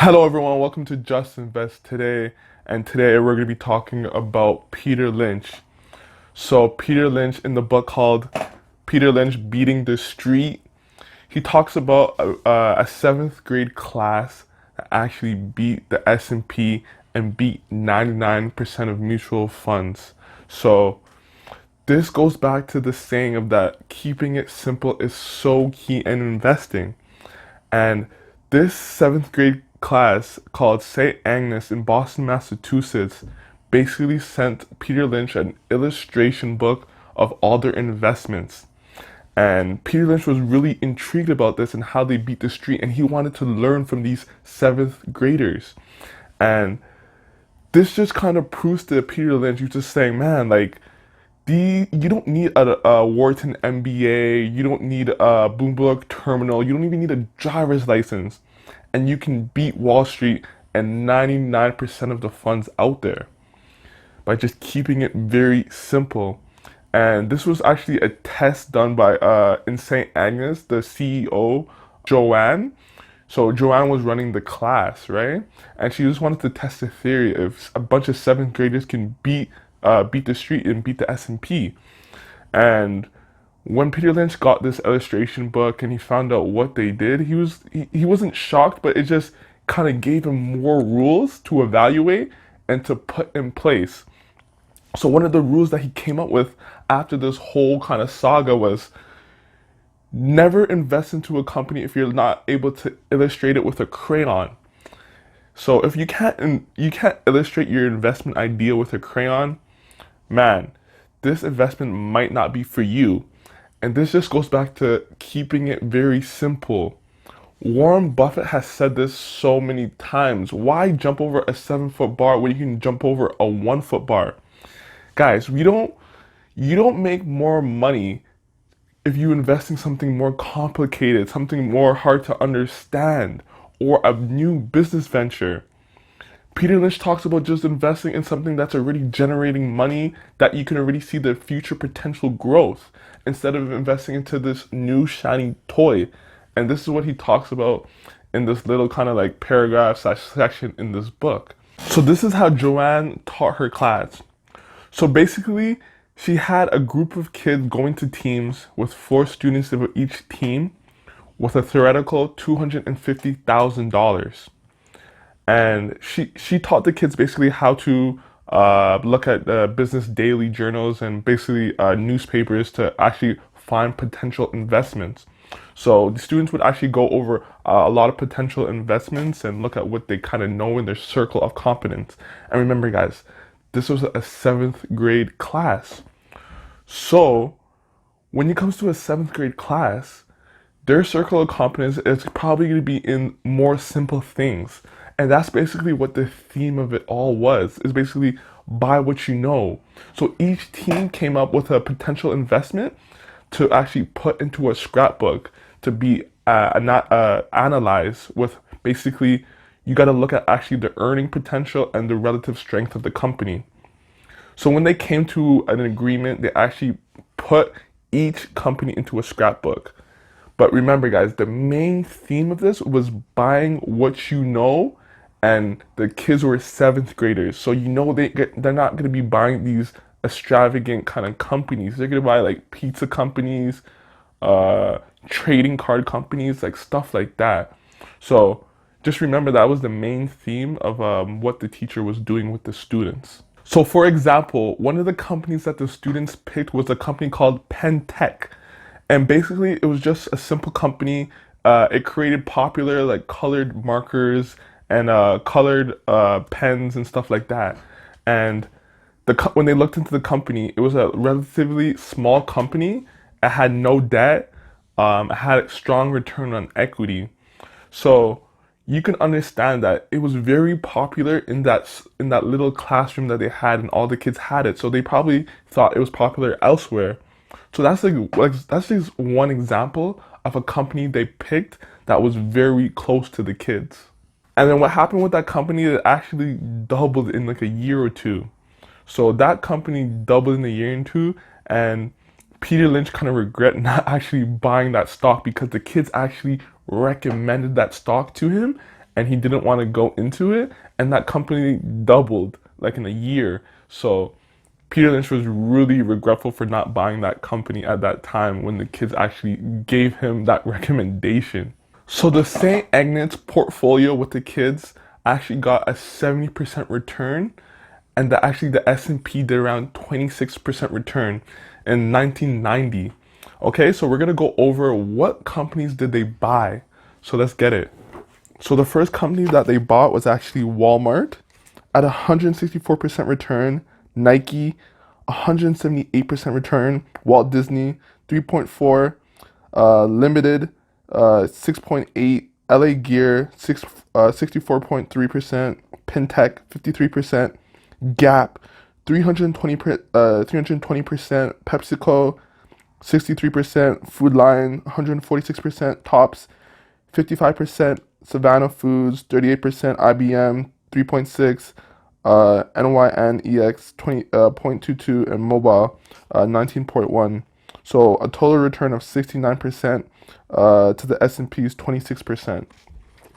Hello everyone, welcome to Just Invest Today. And today we're going to be talking about Peter Lynch. So Peter Lynch in the book called Peter Lynch Beating the Street, he talks about a seventh grade class that actually beat the S&P and beat 99% of mutual funds. So this goes back to the saying of that keeping it simple is so key in investing. And this seventh grade class called St. Agnes in Boston, Massachusetts, basically sent Peter Lynch an illustration book of all their investments. And Peter Lynch was really intrigued about this and how they beat the street, and he wanted to learn from these seventh graders. And this just kind of proves to Peter Lynch, he's just saying, man, like, you don't need a Wharton MBA, you don't need a Bloomberg terminal, you don't even need a driver's license, and you can beat Wall Street and 99% of the funds out there by just keeping it very simple. And this was actually a test done by in St. Agnes, the CEO, Joanne. So Joanne was running the class, right? And she just wanted to test the theory if a bunch of seventh graders can beat the street and beat the S&P. And when Peter Lynch got this illustration book and he found out what they did, he wasn't shocked, but it just kind of gave him more rules to evaluate and to put in place. So one of the rules that he came up with after this whole kind of saga was never invest into a company if you're not able to illustrate it with a crayon. So if you can't illustrate your investment idea with a crayon, man, this investment might not be for you. And this just goes back to keeping it very simple. Warren Buffett has said this so many times. Why jump over a 7 foot bar when you can jump over a 1 foot bar? Guys, you don't make more money if you invest in something more complicated, something more hard to understand, or a new business venture. Peter Lynch talks about just investing in something that's already generating money that you can already see the future potential growth instead of investing into this new shiny toy. And this is what he talks about in this little kind of like paragraph slash section in this book. So this is how Joanne taught her class. So basically, she had a group of kids going to teams with 4 students of each team with a theoretical $250,000. And she taught the kids basically how to look at business daily journals and basically newspapers to actually find potential investments. So the students would actually go over a lot of potential investments and look at what they kind of know in their circle of competence. And remember, guys, this was a seventh grade class. So when it comes to a seventh grade class, their circle of competence is probably going to be in more simple things. And that's basically what the theme of it all was, is basically buy what you know. So each team came up with a potential investment to actually put into a scrapbook to be not analyzed with basically you got to look at actually the earning potential and the relative strength of the company. So when they came to an agreement, they actually put each company into a scrapbook. But remember, guys, the main theme of this was buying what you know, and the kids were seventh graders, so they're not gonna be buying these extravagant kind of companies. They're gonna buy like pizza companies, uh, trading card companies, like stuff like that. So just remember that was the main theme of what the teacher was doing with the students. So, for example, one of the companies that the students picked was a company called Pentech. And basically, it was just a simple company. It created popular, like, colored markers and colored pens and stuff like that. And when they looked into the company, it was a relatively small company. It had no debt. It had a strong return on equity. So you can understand that it was very popular in that little classroom that they had, and all the kids had it. So they probably thought it was popular elsewhere. So that's just one example of a company they picked that was very close to the kids. And then what happened with that company? It actually doubled in like a year or two. So that company doubled in a year or two, and Peter Lynch kind of regret not actually buying that stock because the kids actually recommended that stock to him, and he didn't want to go into it, and that company doubled like in a year. So Peter Lynch was really regretful for not buying that company at that time when the kids actually gave him that recommendation. So the St. Agnes portfolio with the kids actually got a 70% return, and the S&P did around 26% return in 1990. Okay, so we're gonna go over what companies did they buy. So let's get it. So the first company that they bought was actually Walmart at 164% return, Nike 178% return, Walt Disney 3.4, Limited 6.8, LA Gear 64.3%, Pintech 53%, Gap 320%, PepsiCo 63%, Food Lion 146%, Tops 55%, Savannah Foods 38%, IBM 3.6, NYNEX 20.22, and Mobile 19.1. So a total return of 69% to the S&P's 26%.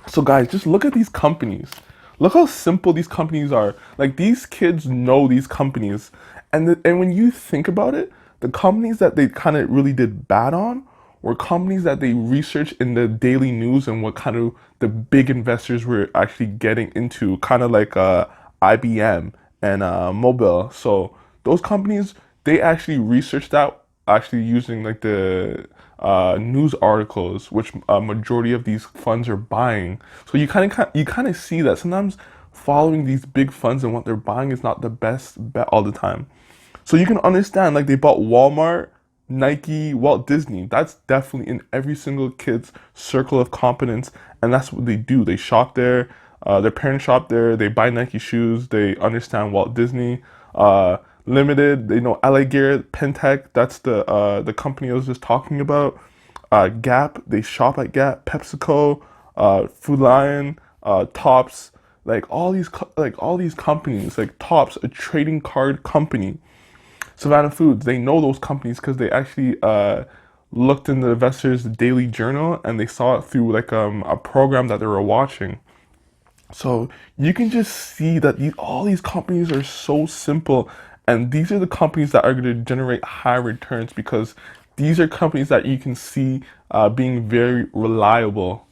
So guys, just look at these companies. Look how simple these companies are. Like these kids know these companies, and when you think about it, the companies that they kind of really did bad on were companies that they researched in the daily news and what kind of the big investors were actually getting into, kind of like IBM and Mobile. So those companies, they actually researched that actually using like the news articles, which a majority of these funds are buying. So you kind of see that sometimes following these big funds and what they're buying is not the best bet all the time. So you can understand like they bought Walmart, Nike, Walt Disney. That's definitely in every single kid's circle of competence, and that's what they do. They shop there. Their parents shop there. They buy Nike shoes. They understand Walt Disney. Limited. They know LA Gear, Pintech. That's the company I was just talking about. Gap. They shop at Gap. PepsiCo, Food Lion, Tops. Like all these companies. Like Tops, a trading card company. Savannah Foods, they know those companies because they actually looked in the investors' daily journal and they saw it through like a program that they were watching. So you can just see that all these companies are so simple, and these are the companies that are going to generate high returns because these are companies that you can see being very reliable.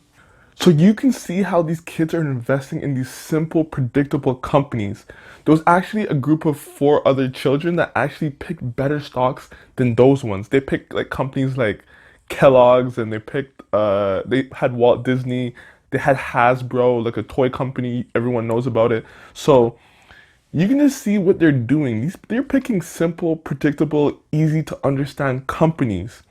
So you can see how these kids are investing in these simple, predictable companies. There was actually a group of four other children that actually picked better stocks than those ones. They picked like companies like Kellogg's, and they had Walt Disney, they had Hasbro, like a toy company, everyone knows about it. So you can just see what they're doing. They're picking simple, predictable, easy to understand companies.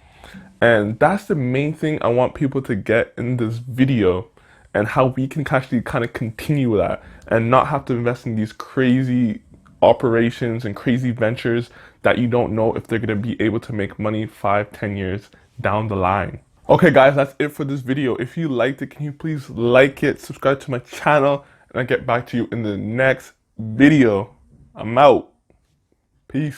And that's the main thing I want people to get in this video, and how we can actually kind of continue that and not have to invest in these crazy operations and crazy ventures that you don't know if they're going to be able to make money 5, 10 years down the line. Okay guys, that's it for this video. If you liked it, can you please like it, subscribe to my channel, and I'll get back to you in the next video. I'm out. Peace.